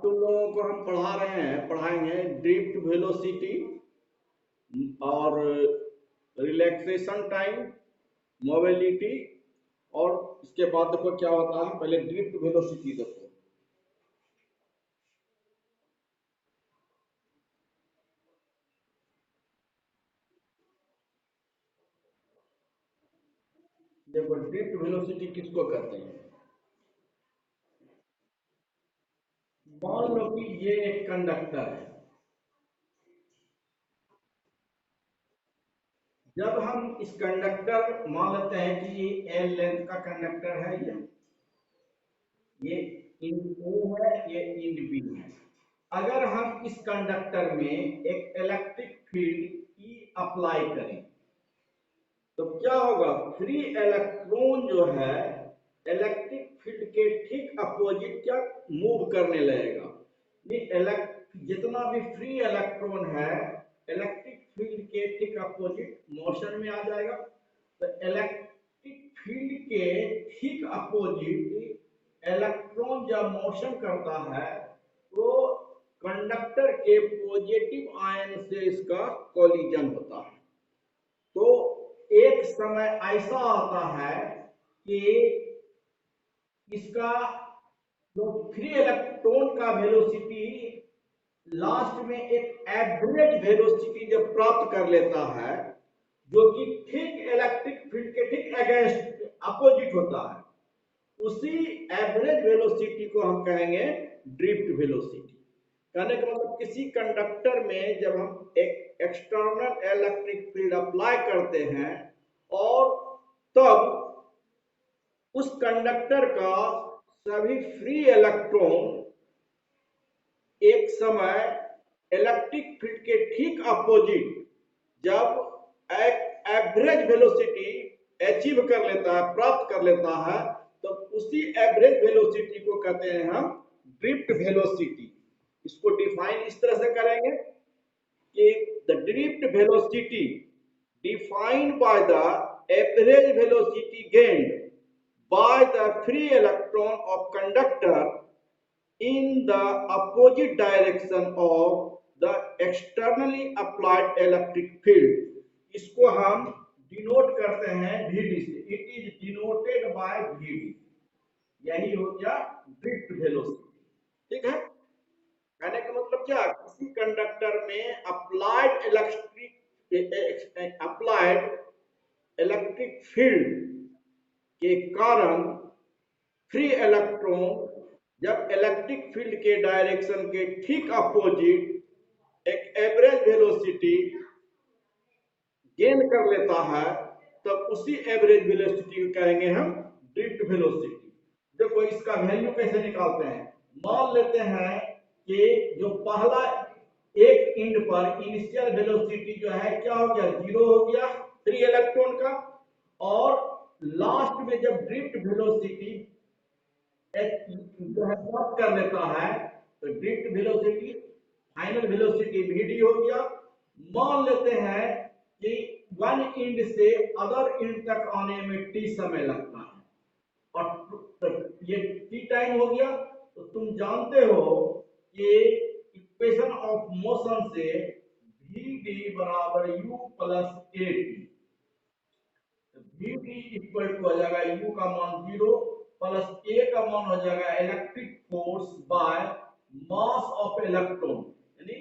तुम लोगों को हम पढ़ाएंगे ड्रिफ्ट वेलोसिटी और रिलैक्सेशन टाइम, मोबिलिटी, और इसके बाद देखो क्या होता है। पहले ड्रिफ्ट वेलोसिटी देखो। देखो ड्रिफ्ट वेलोसिटी किसको कहते हैं। मान लो कि ये एक कंडक्टर है। जब हम इस कंडक्टर मान लेते हैं कि ये एल लेंथ का कंडक्टर है, ये इंड ओ है, ये इंड बी है। अगर हम इस कंडक्टर में एक इलेक्ट्रिक फील्ड ई अप्लाई करें तो क्या होगा, फ्री इलेक्ट्रॉन जो है इलेक्ट्रिक फील्ड के ठीक अपोजिट क्या मूव करने लगेगा। जितना भी फ्री इलेक्ट्रॉन है इलेक्ट्रिक फील्ड के ठीक अपोजिट मोशन में आ जाएगा। तो इलेक्ट्रिक फील्ड के ठीक अपोजिट इलेक्ट्रॉन जब मोशन करता है तो कंडक्टर के पॉजिटिव आयन से इसका कोलिजन होता है। तो एक समय ऐसा आता है कि इसका जो फ्री इलेक्ट्रॉन का वेलोसिटी लास्ट में एक एवरेज वेलोसिटी जब प्राप्त कर लेता है, जो कि ठीक इलेक्ट्रिक फील्ड के ठीक अगेंस्ट अपोजिट होता है, उसी एवरेज वेलोसिटी को हम कहेंगे ड्रिफ्ट वेलोसिटी। कहने का मतलब किसी कंडक्टर में जब हम एक एक्सटर्नल इलेक्ट्रिक फील्ड अप्लाई करते हैं और तब उस कंडक्टर का सभी फ्री इलेक्ट्रॉन एक समय इलेक्ट्रिक फील्ड के ठीक अपोजिट जब एक एवरेज वेलोसिटी अचीव कर लेता है, प्राप्त कर लेता है, तो उसी एवरेज वेलोसिटी को कहते हैं हम ड्रिफ्ट वेलोसिटी। इसको डिफाइन इस तरह से करेंगे कि the drift velocity defined by the average velocity gained by the free electron of conductor in the opposite direction of the externally applied electric field। इसको हम डिनोट करते हैं VD से। It is denoted by VD। यही हो गया drift velocity. ठीक है, कहने का मतलब क्या, किसी कंडक्टर में अप्लाइड इलेक्ट्रिक फील्ड के कारण फ्री इलेक्ट्रॉन जब इलेक्ट्रिक फील्ड के डायरेक्शन के ठीक अपोजिट एक एवरेज वेलोसिटी गेन कर लेता है, तब उसी एवरेज वेलोसिटी को कहेंगे हम ड्रिफ्ट वेलोसिटी। देखो इसका वैल्यू कैसे निकालते हैं। मान लेते हैं कि जो पहला एक इंड पर इनिशियल वेलोसिटी जो है क्या हो गया, 0 हो गया फ्री इलेक्ट्रॉन का, और लास्ट में जब ड्रिफ्ट वेलोसिटी जो है प्राप्त कर लेता है तो drift velocity final velocity vd हो गया। मान लेते हैं कि वन इंड से अदर इंड तक आने में t समय लगता है और ये t टाइम हो गया। तो तुम जानते हो कि इक्वेशन ऑफ मोशन से vd बराबर u plus at। vd equal to हो जाएगा u का मान 0 प्लस a का मान हो जाएगा electric force by mass of electron, यानी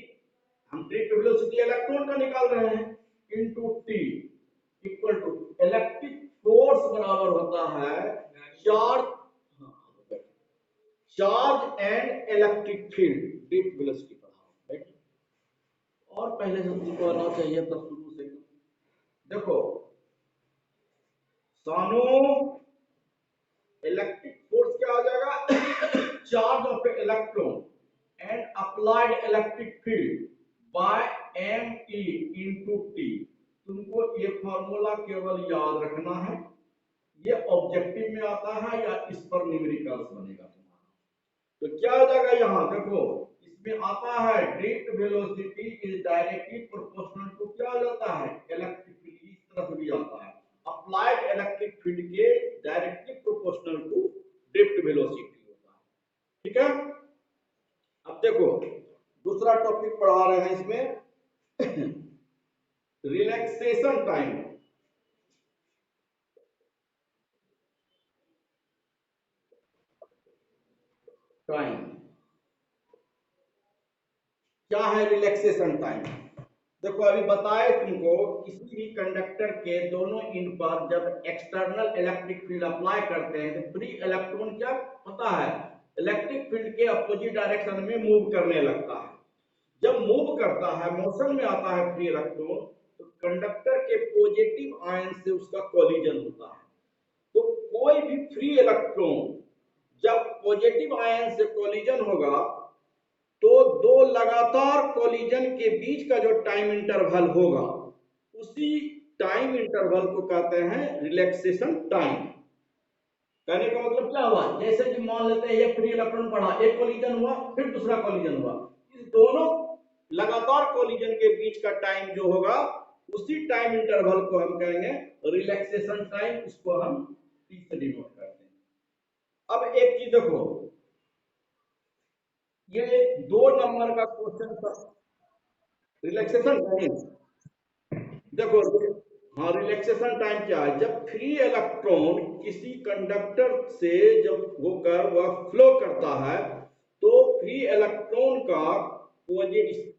हम ड्रिफ्ट वेलोसिटी इलेक्ट्रॉन का निकाल रहे हैं, into t equal to electric force बराबर होता है charge and electric field. Drift velocity पढ़ा राइट, और पहले से तुमको आना चाहिए तब शुरू से। देखो सानो इलेक्ट्रिक फोर्स क्या हो जाएगा, charge of electron and applied electric field by M E into T. तुमको ये फॉर्मूला केवल याद रखना है, ये ऑब्जेक्टिव में आता है या इस पर न्यूमेरिकल्स बनेगा तुम्हारा। तो क्या हो जाएगा, यहाँ देखो इसमें आता है drift velocity is directly proportional to क्या हो जाता है इलेक्ट्रिक फील्ड, इस तरफ भी आता है अप्लाइड इलेक्ट्रिक फील्ड के directly proportional to drift velocity होता है। ठीक है, अब हैं इसमें रिलैक्सेशन टाइम। टाइम क्या है? Relaxation time. देखो अभी बताए तुमको, किसी भी कंडक्टर के दोनों इंड पर जब एक्सटर्नल इलेक्ट्रिक फील्ड अप्लाई करते हैं तो फ्री इलेक्ट्रॉन क्या होता है? इलेक्ट्रिक फील्ड के अपोजिट डायरेक्शन में मूव करने लगता है। जब मूव करता है, मोशन में आता है फ्री इलेक्ट्रॉन, तो कंडक्टर के पॉजिटिव आयन से उसका कोलिजन होता है। तो कोई भी फ्री इलेक्ट्रॉन जब पॉजिटिव आयन से कोलिजन होगा तो दो लगातार कोलिजन के बीच का जो टाइम इंटरवल होगा, उसी टाइम इंटरवल को कहते हैं रिलैक्सेशन टाइम। कहने का मतलब क्या हुआ? जैसे कि मान लेते हैं एक फ्री इलेक्ट्रॉन पड़ा, एक कोलिजन हुआ, फिर दूसरा कोलिजन हुआ, इस दोनों लगातार कोलिजन के बीच का टाइम जो होगा, उसी टाइम इंटरवल को हम कहेंगे रिलैक्सेशन टाइम। इसको हम टी से डिनोट करते हैं। अब एक चीज देखो, ये 2 नंबर का क्वेश्चन था, रिलैक्सेशन टाइम। देखो, हाँ, रिलैक्सेशन टाइम क्या है? जब फ्री इलेक्ट्रॉन किसी कंडक्टर से जब होकर वह फ्लो करता है, तो फ्री इलेक्ट्रॉन का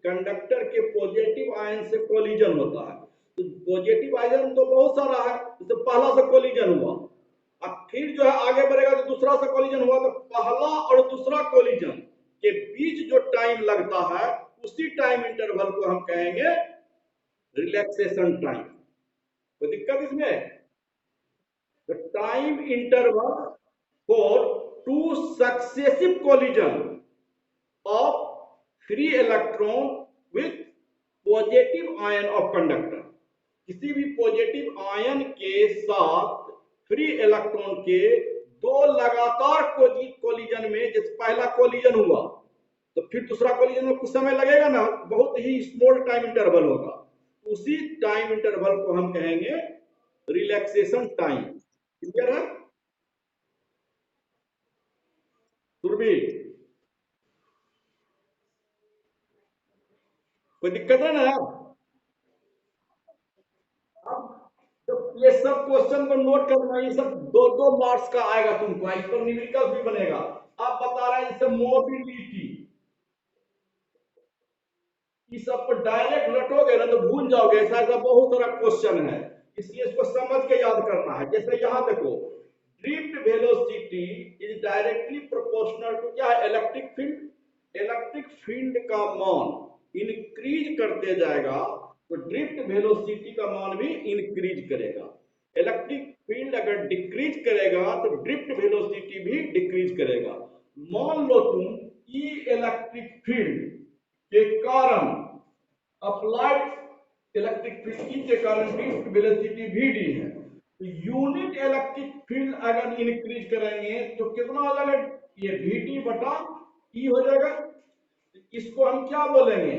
कंडक्टर के पॉजिटिव आयन से कोलिजन होता है। तो पॉजिटिव आयन तो बहुत सारा है, तो पहला से कोलिजन हुआ, अब फिर जो है आगे बढ़ेगा तो दूसरा से कोलिजन हुआ, तो पहला और दूसरा कोलिजन के बीच जो टाइम लगता है, उसी टाइम इंटरवल को हम कहेंगे रिलैक्सेशन टाइम। तो दिक्कत इसमें, the time interval for two successive collision of free electron with positive ion of conductor. किसी भी पॉजिटिव आयन के साथ फ्री इलेक्ट्रॉन के दो लगातार कोलिजन में, जैसे पहला कोलिजन हुआ तो फिर दूसरा कोलिजन में कुछ समय लगेगा ना, बहुत ही स्मॉल टाइम इंटरवल होगा, उसी टाइम इंटरवल को हम कहेंगे रिलैक्सेशन टाइम। क्लियर है सुरभि? कोई दिक्कत है ना? तो ये सब क्वेश्चन को नोट करना, ये सब 2-2 मार्क्स का आएगा तुमको, इस पर न्यूमेरिकल भी बनेगा। आप बता रहे हैं जैसे मोबिलिटी, इस सब पर डायरेक्ट रटोगे ना तो भूल जाओगे, ऐसा ऐसा बहुत सारा क्वेश्चन है, इसलिए इसको समझ के याद करना है। जैसे यहां देखो, drift velocity is directly proportional to क्या है? Electric field. इलेक्ट्रिक फील्ड का मान इंक्रीज करते जाएगा तो ड्रिफ्ट वेलोसिटी का मान भी इंक्रीज करेगा। इलेक्ट्रिक फील्ड अगर डिक्रीज करेगा तो ड्रिफ्ट वेलोसिटी भी डिक्रीज करेगा। मान लो तुम ई इलेक्ट्रिक फील्ड के कारण, अप्लाइड इलेक्ट्रिक फील्ड के कारण ड्रिफ्ट वेलोसिटी भी डी है, तो यूनिट इलेक्ट्रिक फील्ड अगर इंक्रीज करेंगे तो कितना हो जाएगा? ये वी बटा ई हो जाएगा। इसको हम क्या बोलेंगे?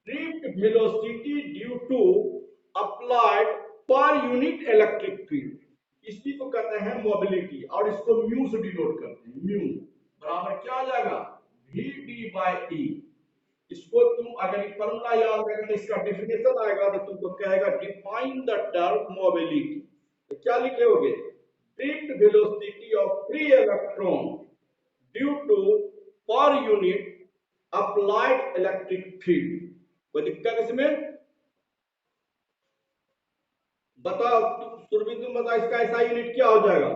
Drift velocity due to applied per unit electric field, इसी को कहते हैं मोबिलिटी, और इसको म्यू से डिनोट करते हैं। म्यू बराबर क्या आ जाएगा? We D by E. इसको तुम अगर फॉर्मूला याद रखना, इसका डेफिनेशन आएगा तो तुमको कहेगा डिफाइन द टर्म मोबिलिटी। तो क्या लिखोगे? Drift velocity of free electron due to per unit applied electric field. कोई दिक्कत इसमें? बताओ सुरभि, तुम बताओ इसका ऐसा यूनिट क्या हो जाएगा?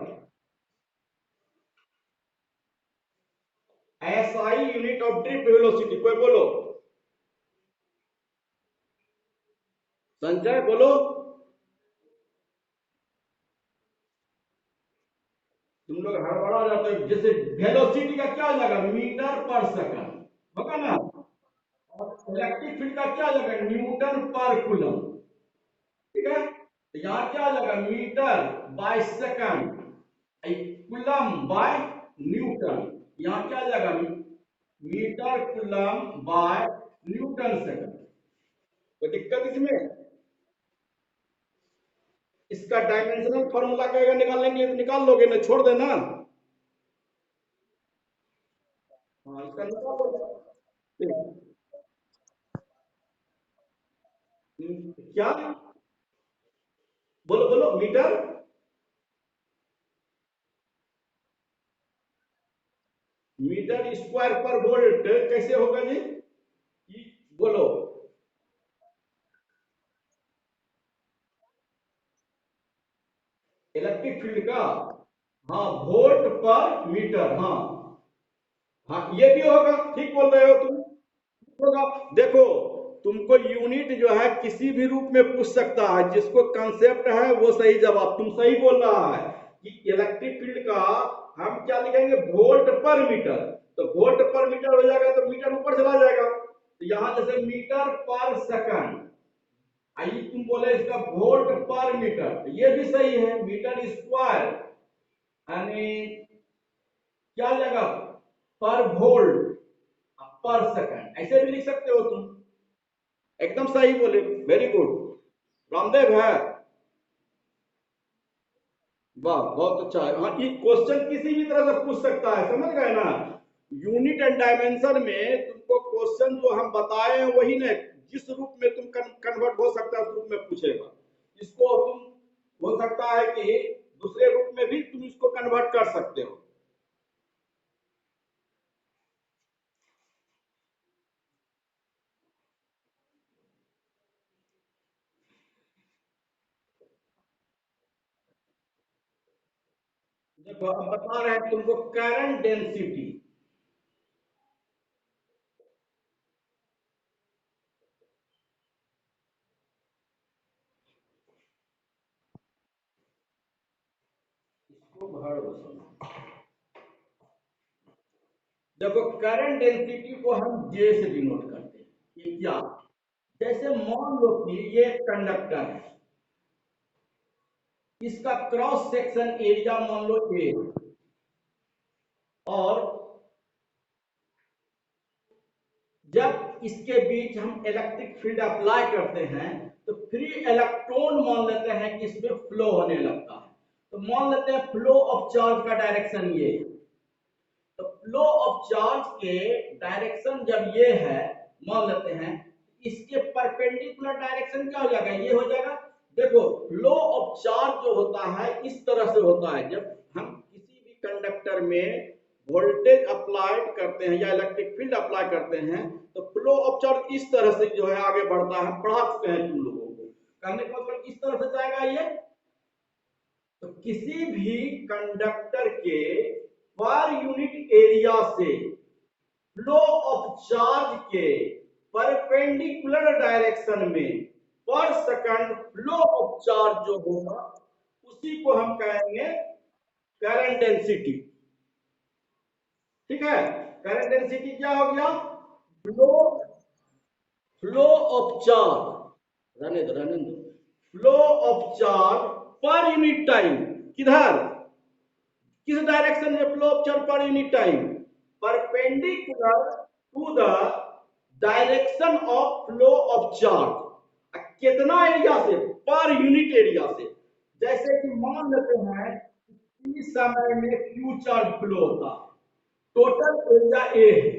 SI unit of drift velocity. कोई बोलो, संजय बोलो। तुम लोग हड़बड़ा जाते हो। जैसे वेलोसिटी का क्या लगा? मीटर पर सेकंड होगा ना, और इलेक्ट्रिक फील्ड का क्या लगा? न्यूटन पर कूलम। ठीक है, तो यहाँ क्या लगा? Metre by second, coulomb by newton. यहाँ क्या लगा? Metre coulomb by newton second. कोई दिक्कत इसमें? इसका डायमेंशनल फॉर्मूला कहेगा निकालने के लिए तो निकाल लोगे ना, छोड़ देना। हाँ, इसका निकाल लो। क्या? बोलो बोलो, मीटर मीटर स्क्वायर पर वोल्ट कैसे होगा जी? बोलो। इलेक्ट्रिक फील्ड का, हाँ, वोल्ट पर मीटर, हाँ। हाँ, ये भी होगा, ठीक बोल रहे हो तुम। होगा। देखो, तुमको यूनिट जो है किसी भी रूप में पूछ सकता है, जिसको कंसेप्ट है वो सही जवाब, तुम सही बोल रहा है कि इलेक्ट्रिक फील्ड का हम क्या लिखेंगे, वोल्ट पर मीटर। तो वोल्ट पर मीटर हो जाएगा तो मीटर ऊपर चला जाएगा, तो यहां जैसे मीटर पर सेकंड, आइए तुम बोले इसका वोल्ट पर मीटर, तो ये भी सही है, मीटर स्क्वायर यानी क्या हो जाएगा, पर वोल्ट पर सेकंड, ऐसे भी लिख सकते हो तुम। एकदम सही बोले, वेरी गुड। रामदेव है। वाह, बहुत अच्छा है। हाँ, ये क्वेश्चन किसी भी तरह से पूछ सकता है, समझ गए ना। यूनिट एंड डायमेंशन में तुमको क्वेश्चन जो हम बताए हैं वही ना, जिस रूप में तुम कन्वर्ट हो सकता है उस रूप में पूछेगा। इसको तुम हो सकता है कि दूसरे रूप में भी तुम इसको कन्वर्ट कर सकते हो। देखो, अब बता रहे हैं तुमको करंट डेंसिटी। इसको भर दो सब। देखो, करंट डेंसिटी को हम जे से डिनोट करते हैं, ये क्या? जैसे मान लो कि ये कंडक्टर है, इसका क्रॉस सेक्शन एरिया मान लो ए, और जब इसके बीच हम इलेक्ट्रिक फील्ड अप्लाई करते हैं तो फ्री इलेक्ट्रॉन मान लेते हैं कि इसमें फ्लो होने लगता है। तो मान लेते हैं फ्लो ऑफ चार्ज का डायरेक्शन ये है। तो फ्लो ऑफ चार्ज के डायरेक्शन जब ये है, मान लेते हैं, इसके परपेंडिकुलर डायरेक्शन क्या हो जाएगा, ये हो जाएगा। देखो, फ्लो ऑफ चार्ज जो होता है इस तरह से होता है, जब हम किसी भी कंडक्टर में वोल्टेज अप्लाइड करते हैं या इलेक्ट्रिक फील्ड अप्लाई करते हैं, तो फ्लो ऑफ चार्ज इस तरह से जो है आगे बढ़ता है, पढ़ा चुके हैं तुम लोगों को। कहने का मतलब इस तरह से जाएगा ये। तो किसी भी कंडक्टर के पर यूनिट एरिया से फ्लो ऑफ चार्ज के परपेंडिकुलर डायरेक्शन में पर सेकंड फ्लो ऑफ चार्ज जो होगा उसी को हम कहेंगे करंट डेंसिटी। ठीक है, करंट डेंसिटी क्या हो गया, फ्लो फ्लो ऑफ चार्ज, रहने दो, flow of charge per unit time, किधर, किस डायरेक्शन में flow of charge per unit time, perpendicular to the direction of flow of charge. कितना एरिया से, पर यूनिट एरिया से। जैसे कि मान लेते हैं इस समय में क्यू चार्ज फ्लो होता है, टोटल एरिया ए है,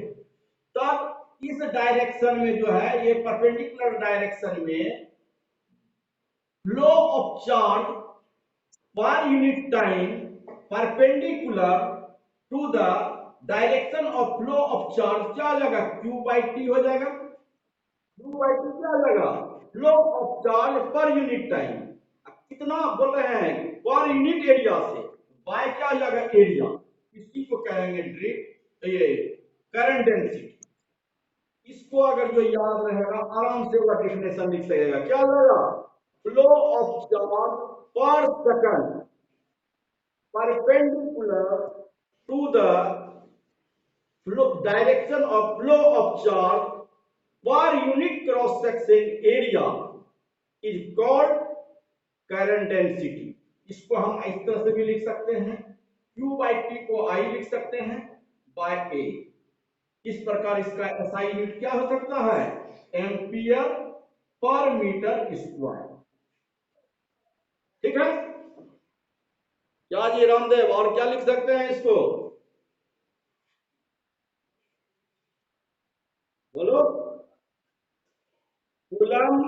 तब इस डायरेक्शन में जो है, ये परपेंडिकुलर डायरेक्शन में flow of charge per unit time perpendicular to the direction of flow of charge क्या हो जाएगा, क्यू बाई टी हो जाएगा। क्यू बाई टी क्या हो जाएगा, flow of charge per unit time. कितना बोल रहे हैं, पर यूनिट एरिया से, बाय क्या हो जाएगा, एरिया। इसी को कहेंगे ड्रिफ्ट, ये करंट डेंसिटी। इसको अगर जो याद रहेगा आराम से वो डेफिनेशन लिख सकेगा, क्या होगा, flow of charge per second perpendicular to the flow, direction of flow of charge per unit cross section area is called current density। इसको हम इस तरह से भी लिख सकते हैं, Q by T को I लिख सकते हैं by A। इस प्रकार इसका SI यूनिट क्या हो सकता है, एम्पियर पर मीटर स्क्वायर। ठीक है, क्या जी रामदेव, और क्या लिख सकते हैं इसको, बोलो। Coulomb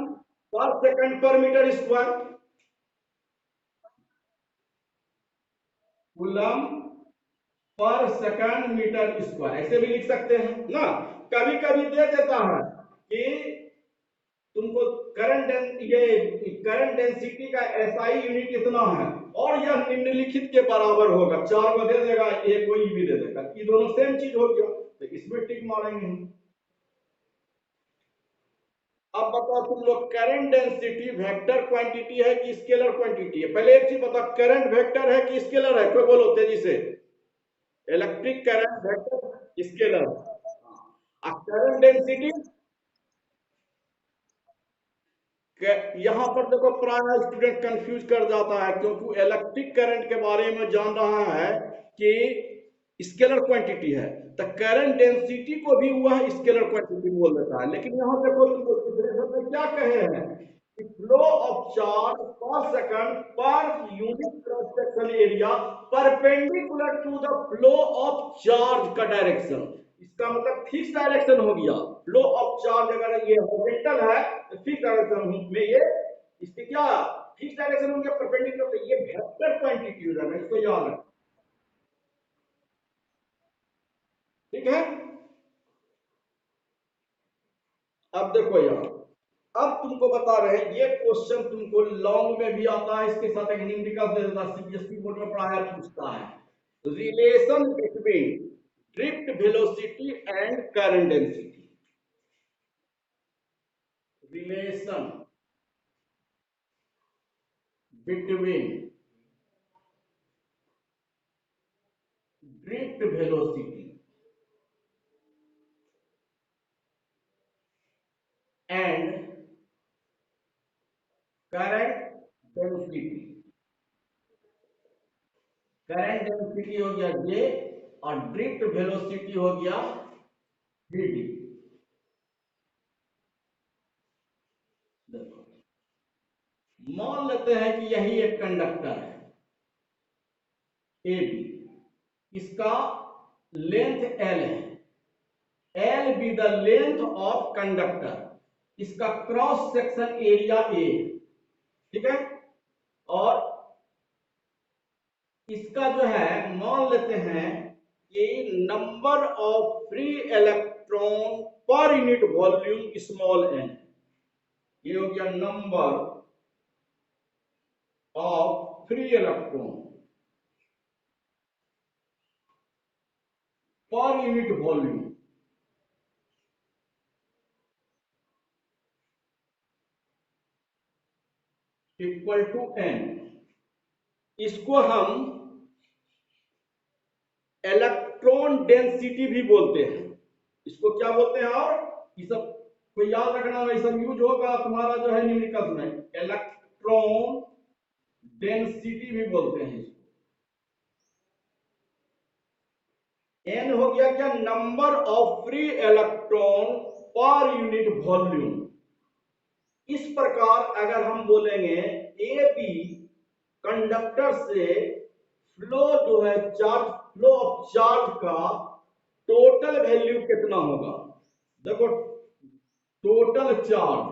per second per metre square, coulomb per second metre square, ऐसे भी लिख सकते हैं ना। कभी कभी दे देता है कि तुमको करंट डेंसिटी का एसआई यूनिट इतना है और यह निम्नलिखित के बराबर होगा, चार को दे देगा, एक को भी दे देगा, ये दोनों सेम चीज हो गया, तो इसमें टिक मारेंगे हम। अब बताओ तुम लोग, करंट डेंसिटी वेक्टर क्वांटिटी है कि स्केलर क्वांटिटी है? पहले एक चीज बताओ, करंट वेक्टर है कि स्केलर है? कोई बोलो तेजी से। Electric current vector scalar, current density यहां पर देखो प्राय स्टूडेंट कंफ्यूज कर जाता है, क्योंकि इलेक्ट्रिक करंट के बारे में जान रहा है कि स्केलर क्वांटिटी है, तो करंट डेंसिटी को भी वह स्केलर क्वांटिटी बोल देता है। लेकिन यहां देखो तुमको क्या कहे हैं, flow of charge per second per unit cross section area perpendicular to the flow of charge का डायरेक्शन। इसका मतलब फिक्स डायरेक्शन हो गया। फ्लो ऑफ चार्ज अगर ये हॉरिजॉन्टल है तो फिक्स डायरेक्शन में ये इसके क्या फिक्स डायरेक्शन हो गया, परपेंडिकुलर, तो ये वेक्टर क्वांटिटी हो जाएगा, इसको याद रखना। ठीक है, अब देखो यार, अब तुमको बता रहे हैं, ये क्वेश्चन तुमको लॉन्ग में भी आता है, इसके साथ एक न्यूमेरिकल दे देता है, सीबीएसई बोर्ड में पढ़ाया पूछता है, relation between drift velocity and current density. Relation between drift velocity and current density. Current density हो गया जे और ड्रिफ्ट वेलोसिटी हो गया वीडी। देखो, मान लेते हैं कि यही एक कंडक्टर है ए बी, इसका लेंथ एल है, L be the length of conductor, इसका क्रॉस सेक्शन एरिया ए, ठीक है, और इसका जो है मान लेते हैं कि number of free electron per unit volume small N, ये हो गया number of free electron per unit volume equal to N. इसको हम इलेक्ट्रॉन डेंसिटी भी बोलते हैं, इसको क्या बोलते हैं, और ये सब को याद रखना, ये सब यूज होगा तुम्हारा जो है न्यूमेरिकल्स में। इलेक्ट्रॉन डेंसिटी भी बोलते हैं इसको। एन हो गया क्या, number of free electron per unit volume. इस प्रकार अगर हम बोलेंगे ए बी कंडक्टर से फ्लो जो है चार्ज, फ्लो ऑफ चार्ज का टोटल वैल्यू कितना होगा, देखो total charge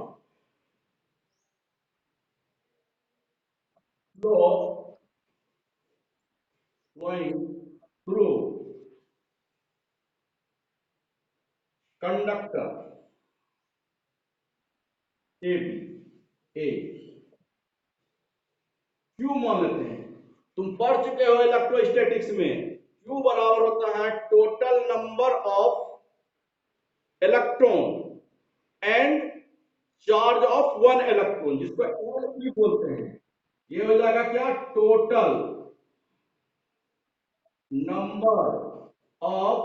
flow going through conductor A B, A Q मान लेते हैं, तुम पढ़ चुके हो इलेक्ट्रोस्टैटिक्स में, क्यू बराबर होता है total number of electron and charge of one electron, जिसको एल ई बोलते हैं। ये हो जाएगा क्या, total number of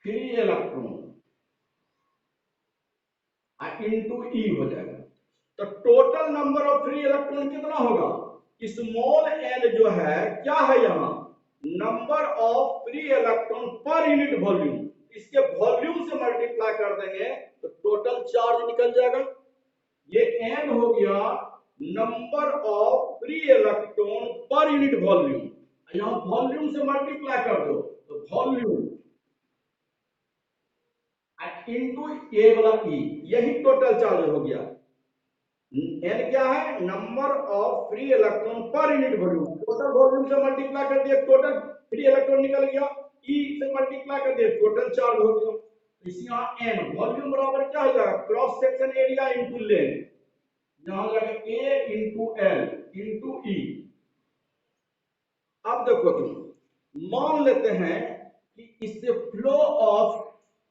free electron into E हो जाएगा। तो total number of free electron कितना होगा, स्मॉल एन जो है क्या है यहां, number of free electron per unit volume, इसके वॉल्यूम से मल्टीप्लाई कर देंगे तो टोटल चार्ज निकल जाएगा। ये एन हो गया number of free electron per unit volume, यहां वॉल्यूम से मल्टीप्लाई कर दो तो वॉल्यूम इंटू ए वाला ई, यही टोटल चार्ज हो गया। एन क्या है? Number of free electron per unit volume. Total volume से मल्टीप्लाई कर दिया, टोटल फ्री इलेक्ट्रॉन निकल गया। ई से मल्टीप्लाई कर दिया, टोटल चार्ज हो गया। इसी यहाँ एन वॉल्यूम बराबर क्या हो जाएगा? Cross section area into length, जहां जाएगा ए इंटू एल इंटू ई। अब देखो तुम, मान लेते हैं कि इससे फ्लो ऑफ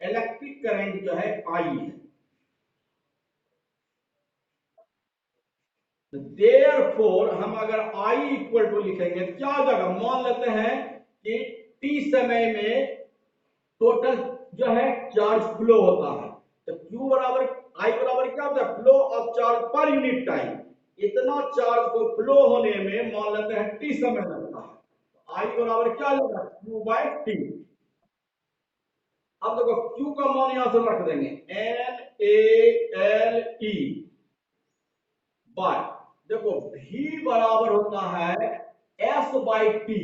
इलेक्ट्रिक करंट जो है आई है, देयरफॉर हम अगर I इक्वल टू लिखेंगे तो क्या हो जाएगा? मान लेते हैं कि t समय में टोटल जो है चार्ज फ्लो होता है, तो Q बराबर I बराबर क्या होता है? Flow of charge per unit time. इतना चार्ज को फ्लो होने में मान लेते हैं t समय लगता है, तो I बराबर क्या होगा? Q by T. अब देखो Q का मान यहां से रख देंगे, NaLe बाय, देखो v बराबर होता है s बाई टी।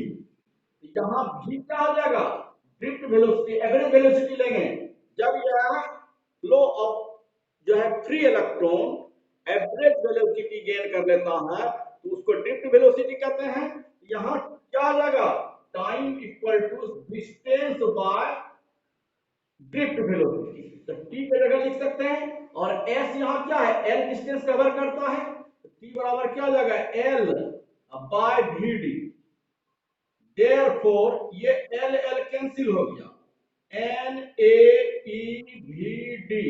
यहां v क्या हो जाएगा? ड्रिफ्ट वेलोसिटी, एवरेज वेलोसिटी लेंगे। जब यह फ्लो ऑफ जो है free electron average velocity gain कर लेता है तो उसको ड्रिफ्ट वेलोसिटी कहते हैं। यहां क्या आ जाएगा? Time equal to distance by drift velocity, तो टी की जगह लिख सकते हैं। और एस यहाँ क्या है? एल डिस्टेंस कवर करता है, तो टी बराबर क्या हो जाएगा? L by V D. Therefore ये एल एल कैंसिल हो गया, N A E V D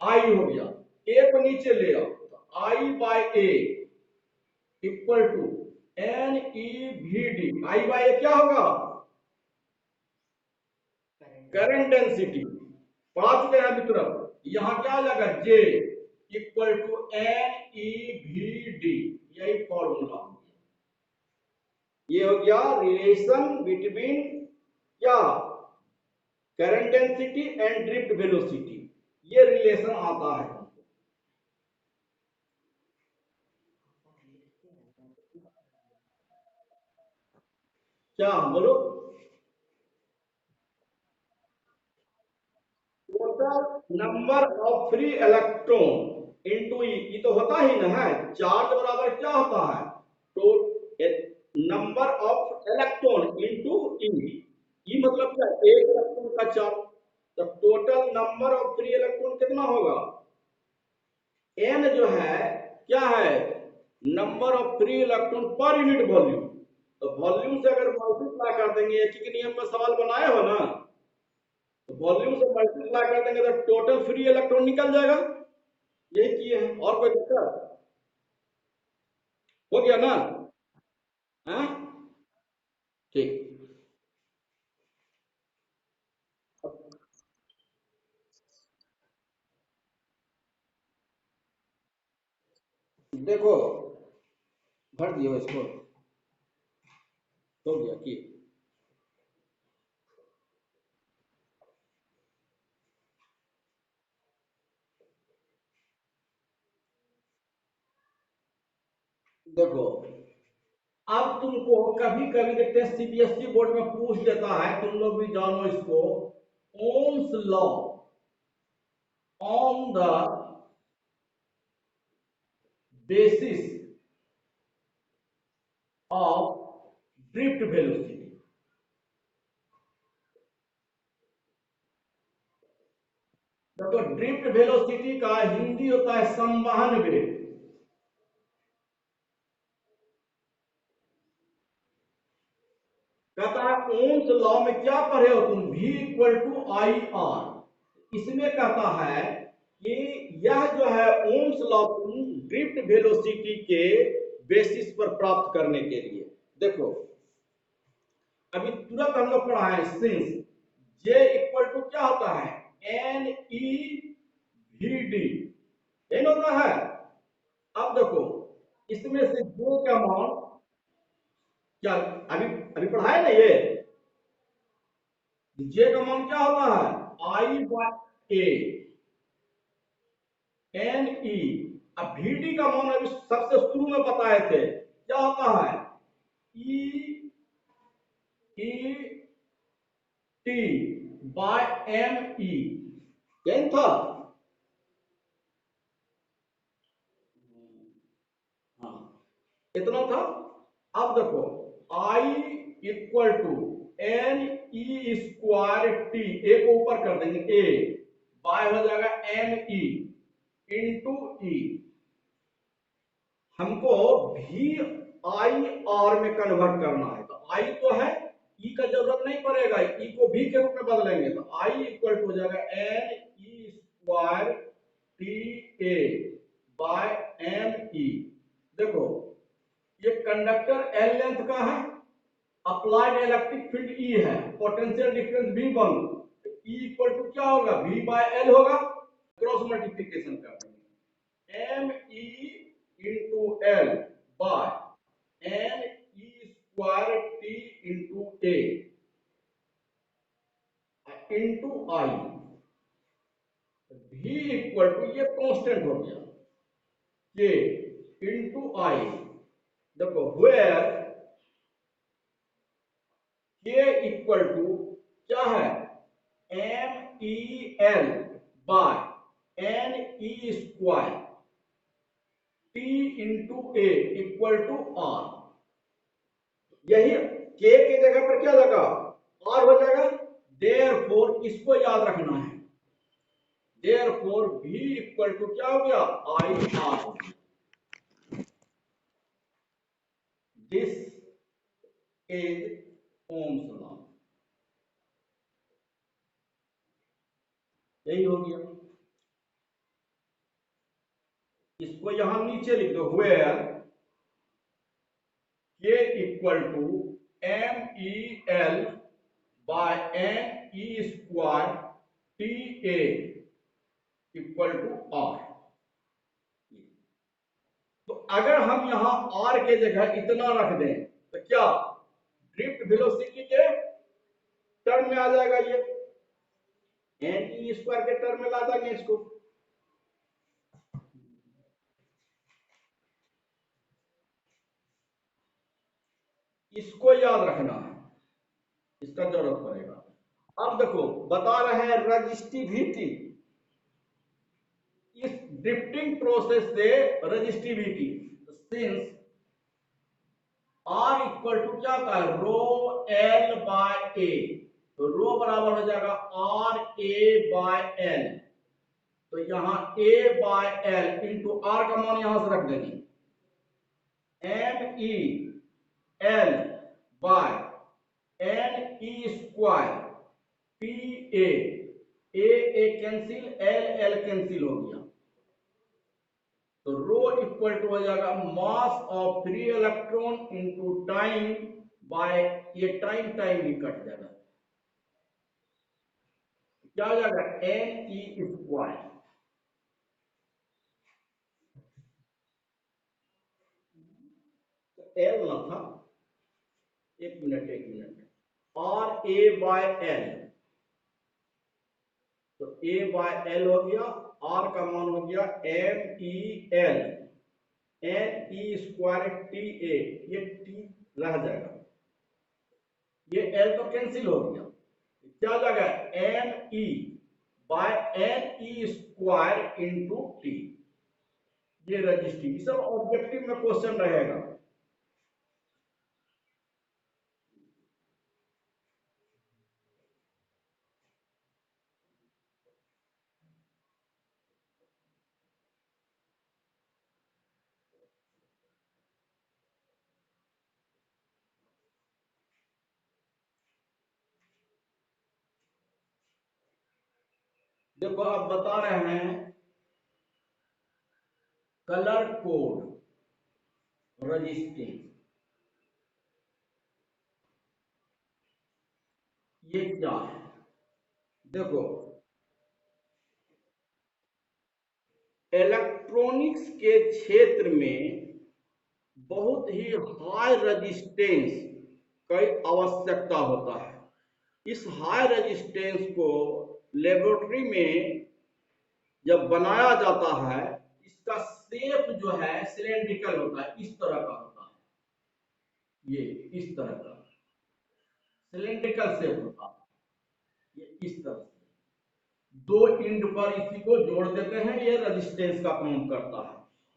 I हो गया। ए को नीचे ले आओ, तो I by A equal to N E V D. I by A क्या होगा? Current density. पढ़ा चुके हैं अभी तरफ। यहां क्या आ जाएगा? J equal to N E V D, यही फॉर्मूला हो गया। ये हो गया रिलेशन बिटवीन क्या? Current density and drift velocity, ये रिलेशन आता है। क्या बोलो? Total number of free electron into E तो होता ही ना है। चार्ज बराबर क्या होता है? तो नंबर ऑफ इलेक्ट्रॉन इनटू ई। ई मतलब क्या? एक इलेक्ट्रॉन का चार्ज। तो total number of free electron कितना होगा? एन जो है क्या है? Number of free electron per unit volume. तो वॉल्यूम से अगर मल्टीप्लाई कर देंगे, एक ही नियम में सवाल बनाए हो ना, तो वॉल्यूम से मल्टीप्लाई कर देंगे तो टोटल फ्री इलेक्ट्रॉन निकल जाएगा। यही किए हैं, और कोई दिक्कत? हो गया ना? हाँ, ठीक। देखो, भर दियो इसको, हो गया कि देखो, अब तुमको कभी कभी देखते हैं सीबीएसई बोर्ड में पूछ देता है, तुम लोग भी जानो इसको, Ohm's law on the basis of drift velocity. देखो ड्रिफ्ट वेलोसिटी का हिंदी होता है संवहन वेग। कहता है ओम्स लॉ में क्या पढ़े हो तुम? V equal to I R. इसमें कहता है कि यह जो है ओम्स लॉ तुम ड्रिफ्ट वेलोसिटी के बेसिस पर प्राप्त करने के लिए देखो, अभी तुरंत हम लोग पढ़ा है सिंस J इक्वल टू क्या होता है? एन ई वी डी, ये होता है। अब देखो इसमें से जो का मान क्या अभी अभी पढ़ा है ना, ये जे का मान क्या होता है? आई बाय ए एन ई। अब वीडी का मान अभी सबसे शुरू में बताए थे, क्या होता है? E E T by M E, था। इतना था। अब देखो I equal to N E square T, A को ऊपर कर देंगे, ए बाय हो जाएगा एन ई इंटू ई। हमको भी आई आर में कन्वर्ट करना है, तो आई तो है, ई का जरूरत नहीं पड़ेगा, ई को भी के रूप में बदलेंगे, तो आई इक्वल टू हो जाएगा N E square T A by N E. देखो ये कंडक्टर एल लेंथ का है, अप्लाइड इलेक्ट्रिक फील्ड ई है, potential difference V1, E equal to क्या होगा, V बाय एल होगा, क्रॉस मल्टीप्लीकेशन कर देंगे, M E into L by N E square T into A into I. V equal to ये constant हो गया, के इंटू आई। देखो वेयर के इक्वल टू क्या है, M E L by N E square T into A equal to R. यही K की जगह पर क्या लगा, आर हो जाएगा, देयरफॉर इसको याद रखना है, देयरफॉर भी इक्वल टू क्या हो गया, I R. This is Ohm's law, यही हो गया। इसको यहां नीचे लिख दो, where K equal to M E L by N E square T A equal to R. तो अगर हम यहां आर के जगह इतना रख दें तो क्या ड्रिफ्ट वेलोसिटी के टर्म में आ जाएगा, ये एन ई स्क्वायर के टर्म में ला देंगे इसको। इसको याद रखना है, इसका जरूरत पड़ेगा। अब देखो बता रहे हैं रजिस्टिविटी, इस ड्रिफ्टिंग प्रोसेस से resistivity, since R equal to क्या होता है, रो एल बाय ए, तो रो बराबर हो जाएगा आर ए बाय एल, तो यहां A by L into R का मान यहां से रख देंगे, M E L by N E square P A cancel, L L cancel हो गया, तो रो इक्वल टू हो जाएगा mass of free electron into time by, ये टाइम टाइम भी कट जाएगा, क्या हो जाएगा, एन ई स्क्वायर। एल ना था, एक minute, R A by L, तो ए बाय एल हो गया, आर का मान हो गया M E L N E square T A, ये टी रह जाएगा, ये एल तो कैंसिल हो गया, क्या हो जाएगा, M E by N E square into T. ये रजिस्ट्री सब ऑब्जेक्टिव में क्वेश्चन रहेगा। देखो आप बता रहे हैं कलर कोड रजिस्टिंग, ये क्या है, देखो इलेक्ट्रॉनिक्स के क्षेत्र में बहुत ही हाई रेजिस्टेंस की आवश्यकता होता है। इस हाई रेजिस्टेंस को लेबोरेटरी में जब बनाया जाता है, इसका शेप जो है सिलेंड्रिकल होता है, इस तरह का होता है, ये इस तरह का सिलेंड्रिकल शेप होता है, ये इस तरह से दो इंड पर इसी को जोड़ देते हैं, ये रेजिस्टेंस का काम करता है।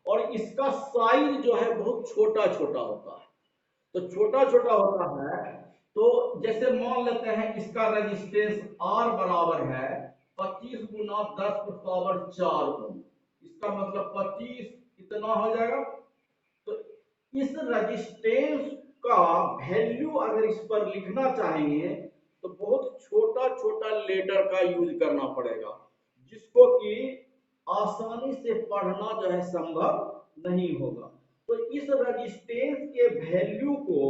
और इसका साइज जो है बहुत छोटा छोटा होता है। तो छोटा छोटा होता है, तो जैसे मान लेते हैं इसका रेजिस्टेंस R बराबर है 25 गुना 10 की पावर 4 ओम। इसका मतलब 25 कितना हो जाएगा। तो इस रेजिस्टेंस का वैल्यू अगर इस पर लिखना चाहेंगे तो बहुत छोटा छोटा लेटर का यूज करना पड़ेगा, जिसको कि आसानी से पढ़ना जो है संभव नहीं होगा। तो इस रेजिस्टेंस के वैल्यू को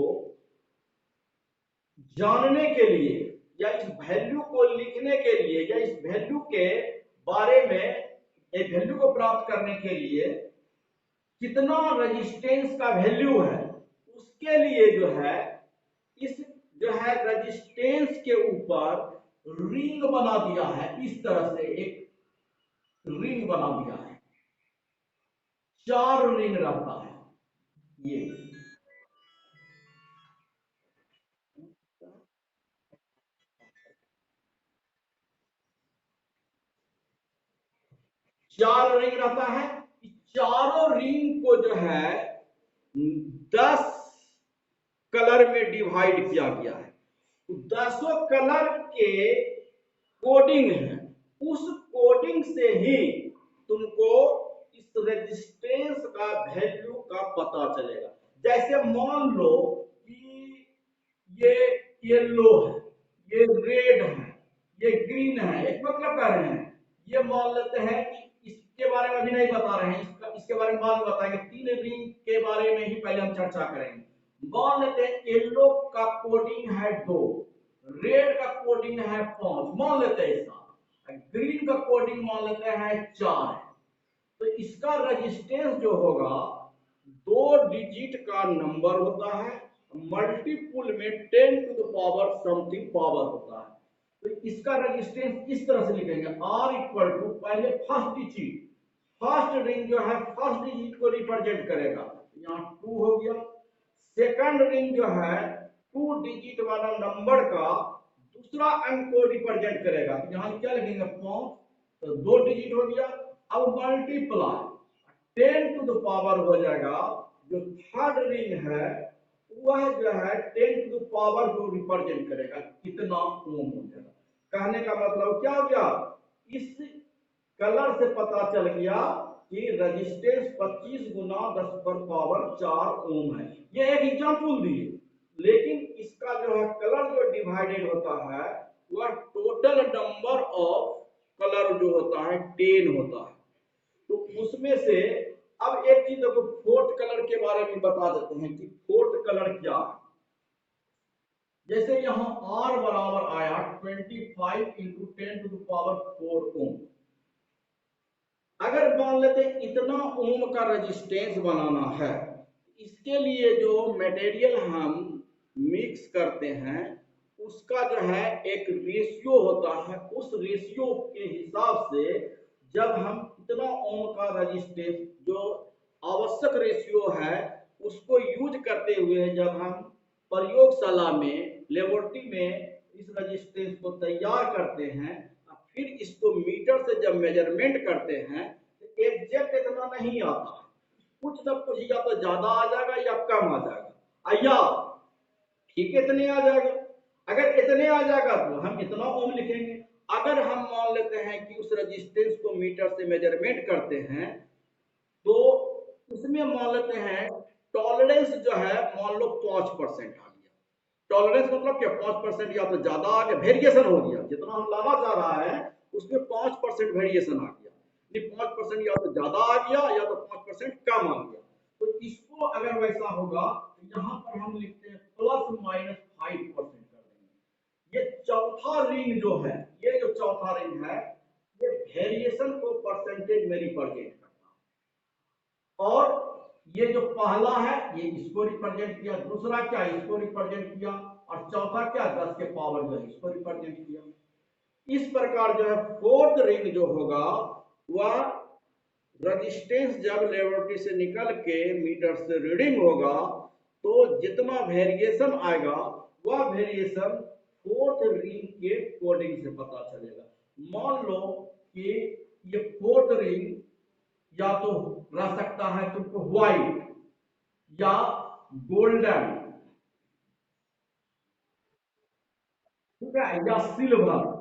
जानने के लिए या इस वैल्यू को लिखने के लिए या इस वैल्यू के बारे में, एक वैल्यू को प्राप्त करने के लिए कितना रेजिस्टेंस का वैल्यू है, उसके लिए जो है इस जो है रेजिस्टेंस के ऊपर रिंग बना दिया है। इस तरह से एक रिंग बना दिया है, 4 रिंग रहता है ये। 4 रिंग रहता है। चारों रिंग को जो है 10 कलर में डिवाइड किया गया है। 10 कलर के कोडिंग है, उस कोडिंग से ही तुमको इस रेजिस्टेंस का वैल्यू का पता चलेगा। जैसे मान लो कि ये येलो है, ये रेड है, ये ग्रीन है, एक मतलब कर रहे हैं। ये मान लेते हैं कि इसके बारे में भी नहीं बता रहे हैं, इसके बारे में बाद में बताएंगे। 3 रिंग के बारे में ही पहले हम चर्चा करेंगे। मान लेते हैं येलो का कोडिंग है 2, रेड का कोडिंग है 5, मान लेते हैं इसका। ग्रीन का कोडिंग मान लेते हैं 4। तो इसका रेजिस्टेंस जो होगा 2 डिजिट का नंबर होता है, मल्टीपुल में 10 to the power something power होता है। तो इसका रेजिस्टेंस इस तरह से लिखेंगे, R इक्वल टू पहले फर्स्ट डिजिट, फर्स्ट रिंग जो है फर्स्ट डिजिट को रिप्रेजेंट करेगा, यहाँ 2 हो गया। सेकंड रिंग जो है 2 डिजिट वाला नंबर का दूसरा अंक को रिप्रेजेंट करेगा, तो यहाँ क्या लिखेंगे 5, तो 2 डिजिट हो गया। अब मल्टीप्लाई 10 टू द पावर हो जाएगा, जो थर्ड रिंग है वह जो है 10 टू द पावर को रिप्रेजेंट करेगा, कितना ओम हो जाएगा। कहने का मतलब क्या हो गया, इस कलर से पता चल गया कि रेजिस्टेंस 25 गुना 10 पर पावर 4 ओम है। ये एक एग्जांपल दिए, लेकिन इसका जो है कलर जो डिवाइडेड होता है वह टोटल नंबर ऑफ कलर जो होता है 10 होता है। तो उसमें से अब एक चीज देखो, फोर्थ कलर के बारे में बता देते हैं कि फोर्थ कलर क्या है। जैसे यहाँ R बराबर आया 25 इंटू 10 टू द पावर 4 ओम। अगर मान लेते हैं इतना ओम का रेजिस्टेंस बनाना है, इसके लिए जो मटेरियल हम मिक्स करते हैं उसका जो है एक रेशियो होता है। उस रेशियो के हिसाब से जब हम इतना ओम का रेजिस्टेंस जो आवश्यक रेशियो है उसको यूज करते हुए जब हम प्रयोगशाला में लेबोरेटरी में इस रेजिस्टेंस को तैयार करते हैं, फिर इसको मीटर से जब मेजरमेंट करते हैं तो एग्जैक्ट इतना नहीं आता, कुछ न कुछ या तो ज्यादा आ जाएगा या कम आ जाएगा, या ठीक इतने आ जाएगा। अगर इतने आ जाएगा तो हम इतना ओम लिखेंगे। अगर हम मान लेते हैं कि उस रेजिस्टेंस को मीटर से मेजरमेंट करते हैं तो उसमें मान लेते हैं टॉलरेंस जो है मान लो 5% आ गया। टॉलरेंस मतलब क्या, 5% या तो ज्यादा आ गया, वेरिएशन हो गया, जितना हम लाना चाह रहा है उसमें 5% वेरिएशन आ गया, 5% या तो ज्यादा आ गया या तो 5% कम आ गया। तो इसको अगर वैसा होगा तो यहाँ पर हम लिखते हैं ±5% कर देंगे। ये चौथा रिंग जो है, ये जो चौथा रिंग है ये वेरिएशन को परसेंटेज में रिप्रेजेंट करता है। और ये जो पहला है ये इसको रिप्रेजेंट किया, दूसरा क्या इसको रिप्रेजेंट किया, और चौथा क्या 10 के पावर जो है इसको रिप्रेजेंट किया। इस प्रकार जो है फोर्थ रिंग जो होगा वह रेजिस्टेंस जब लेबोरेटरी से निकल के मीटर से रीडिंग होगा तो जितना वेरिएशन आएगा वह वेरिएशन फोर्थ रिंग के कोडिंग से पता चलेगा। मान लो कि ये फोर्थ रिंग या तो रह सकता है तुमको व्हाइट या गोल्डन, ठीक है, या सिल्वर।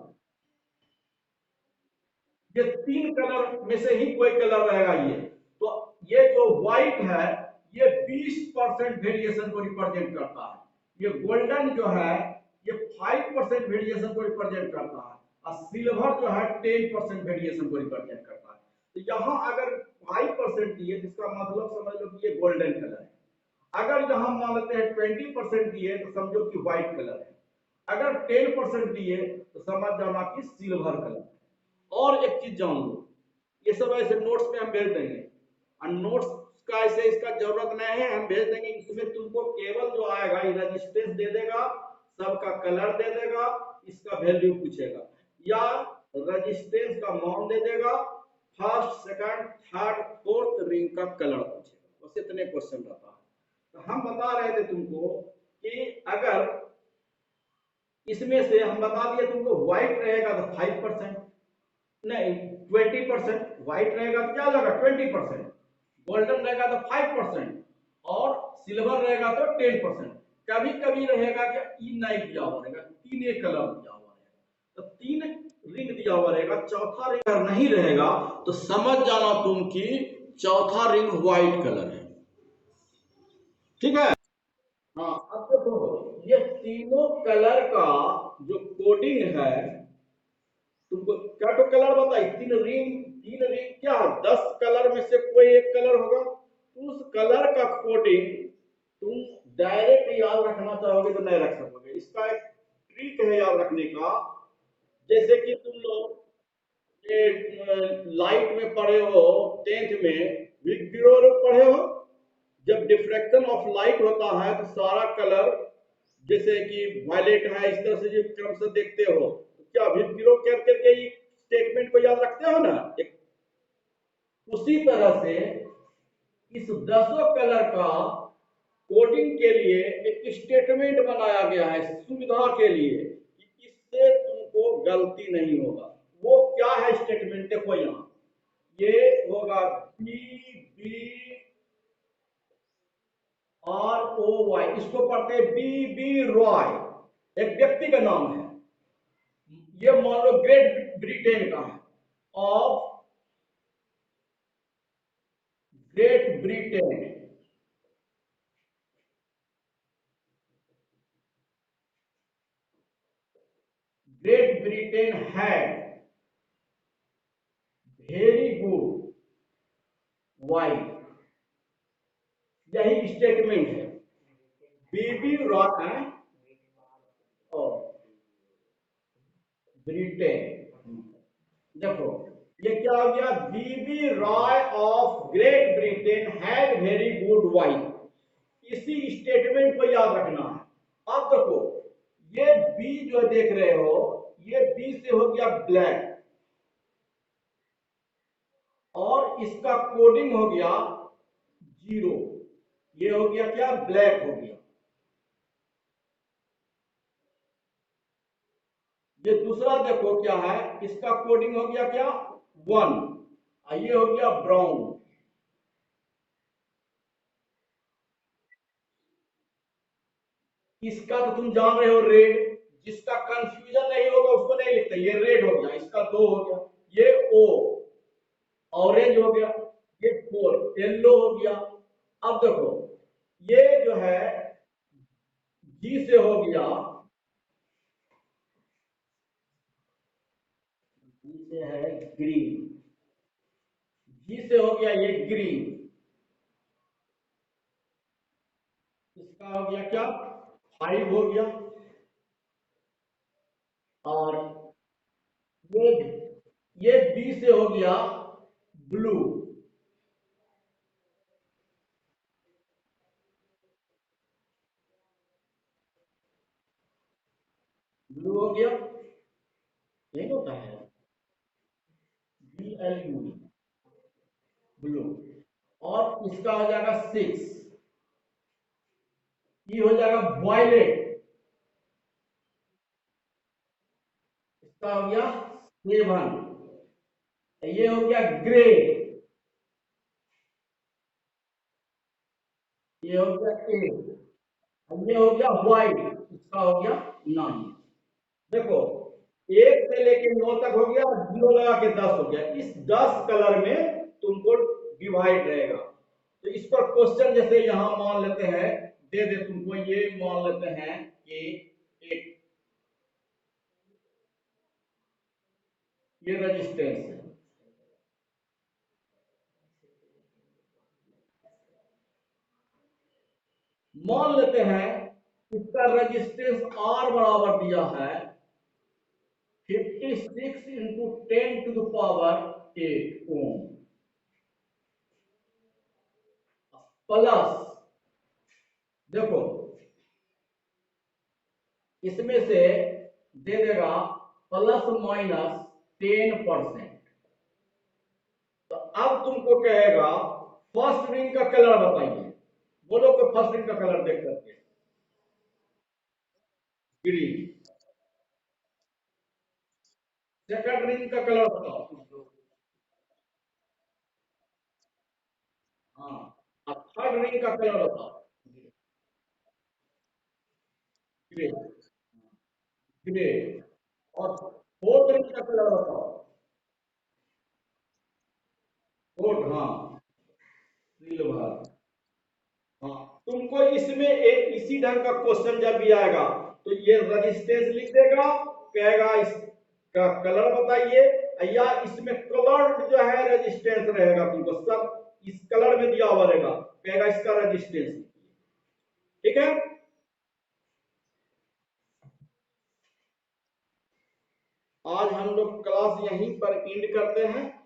ये तीन कलर में से ही कोई कलर रहेगा। ये तो ये जो व्हाइट है ये 20% वेरिएशन को रिप्रेजेंट करता है। ये गोल्डन जो है ये 5% वेरिएशन को रिप्रेजेंट करता है, और सिल्वर जो है 10% वेरिएशन को रिप्रेजेंट करता है। तो यहाँ अगर 5% दिए जिसका मतलब समझ लो कि ये गोल्डन कलर है। अगर यहाँ मान लेते हैं 20% दिए तो समझो कि व्हाइट कलर है। अगर 10% दिए तो समझ जाना कि सिल्वर कलर। और एक चीज जान लो, ये सब ऐसे नोट्स में हम भेज देंगे, और नोट्स का ऐसे इसका जरूरत नहीं है, हम भेज देंगे। इसमें तुमको केवल जो आएगा ये रेजिस्टेंस दे देगा, सबका कलर दे देगा, इसका वैल्यू पूछेगा, या रेजिस्टेंस का मान दे देगा, first second third fourth ring का कलर पूछेगा। बस इतने क्वेश्चन रहता है। तो हम बता रहे थे तुमको कि अगर इसमें से हम बता दिए तुमको व्हाइट रहेगा तो 5%, नहीं 20%, व्हाइट रहेगा तो क्या होगा 20%, गोल्डन रहेगा तो 5%, और सिल्वर रहेगा तो 10%। कभी कभी रहेगा कि ई नहीं दिया हुआ रहेगा, तीन एक कलर दिया हुआ रहेगा, तो तीन रिंग दिया हुआ रहेगा, चौथा रिंग अगर नहीं रहेगा तो समझ जाना तुम कि चौथा रिंग व्हाइट कलर है, ठीक है। हाँ, अब देखो ये तीनों कलर का जो कोडिंग है, तुमको क्या तो कलर बताई, तीन रिंग क्या 10 कलर में से कोई एक कलर होगा, तो उस कलर का कोडिंग तुम डायरेक्ट याद रखना चाहोगे तो नहीं रख सकोगे। इसका एक ट्रिक है याद रखने का। जैसे कि तुम लोग लाइट में पढ़े हो, 10th में विग्रो पढ़े हो, जब डिफ्रैक्शन ऑफ लाइट होता है तो सारा कलर जैसे कि वायलेट है इस तरह से जो क्रम से देखते हो, तो क्या विग्रो कर करके स्टेटमेंट को याद रखते हो ना, एक उसी तरह से इस 10 कलर का कोडिंग के लिए एक स्टेटमेंट बनाया गया है सुविधा के लिए कि इससे तुमको गलती नहीं होगा। वो क्या है स्टेटमेंट, देखो यहाँ ये होगा B B R O Y, इसको पढ़ते हैं बी बी रॉय, एक व्यक्ति का नाम है। ये मान लो ग्रेट ब्रिटेन का है, of Great Britain, great Britain had very good wife, यही स्टेटमेंट है। बीबी रॉय है और ब्रिटेन, देखो ये क्या हो गया, BB Roy of Great Britain had very good wife. इसी स्टेटमेंट को याद रखना है। अब देखो ये बी जो देख रहे हो, ये बी से हो गया ब्लैक, और इसका कोडिंग हो गया 0, ये हो गया क्या, ब्लैक हो गया। ये दूसरा देखो क्या है, इसका कोडिंग हो गया क्या 1, ये हो गया ब्राउन। इसका तो तुम जान रहे हो रेड, जिसका कंफ्यूजन नहीं होगा उसको नहीं लिखते, ये रेड हो गया, इसका 2 हो गया, ये ओ ऑरेंज हो गया, ये 4 येलो हो गया। अब देखो ये जो है जी से हो गया, जी से है ग्रीन, जी से हो गया ये ग्रीन, इसका हो गया क्या 5 हो गया, और ये ये बी से हो गया ब्लू, ब्लू हो गया, नहीं होता है BLU ब्लू। और इसका हो जाएगा 6, ये हो जाएगा वायलेट, इसका हो गया 7, ये हो गया ग्रे, ये हो गया ए, ये हो गया व्हाइट, इसका हो गया 9। देखो, 1 से लेके 9 तक हो गया, 0 लगा के 10 हो गया। इस 10 कलर में तुमको डिवाइड रहेगा। तो इस पर क्वेश्चन जैसे यहां मान लेते हैं, दे दे तुमको, ये मान लेते हैं कि एक ये रेजिस्टेंस है, मान लेते हैं इसका रेजिस्टेंस R बराबर दिया है 56 इंटू 10⁸ ओम प्लस, देखो इसमें से दे देगा ±10%। तो अब तुमको कहेगा फर्स्ट रिंग का कलर बताइए, बोलो कि फर्स्ट रिंग का कलर देख करके। ग्रीन। सेकंड रिंग का कलर बताओ। हाँ, अब थर्ड रिंग का कलर बताओ। ग्रे। ग्रे। और फोर्थ रिंग का कलर बताओ। फोर्थ, हाँ, सिल्वर। हाँ, तुमको इसमें एक इसी ढंग का क्वेश्चन जब भी आएगा तो ये रेजिस्टेंस लिख देगा, कहेगा इसका कलर बताइए, या इसमें कलर जो है रेजिस्टेंस रहेगा, तुमको सब इस कलर में दिया हुआ रहेगा, कहेगा इसका रेजिस्टेंस। ठीक है। आज हम लोग क्लास यहीं पर एंड करते हैं।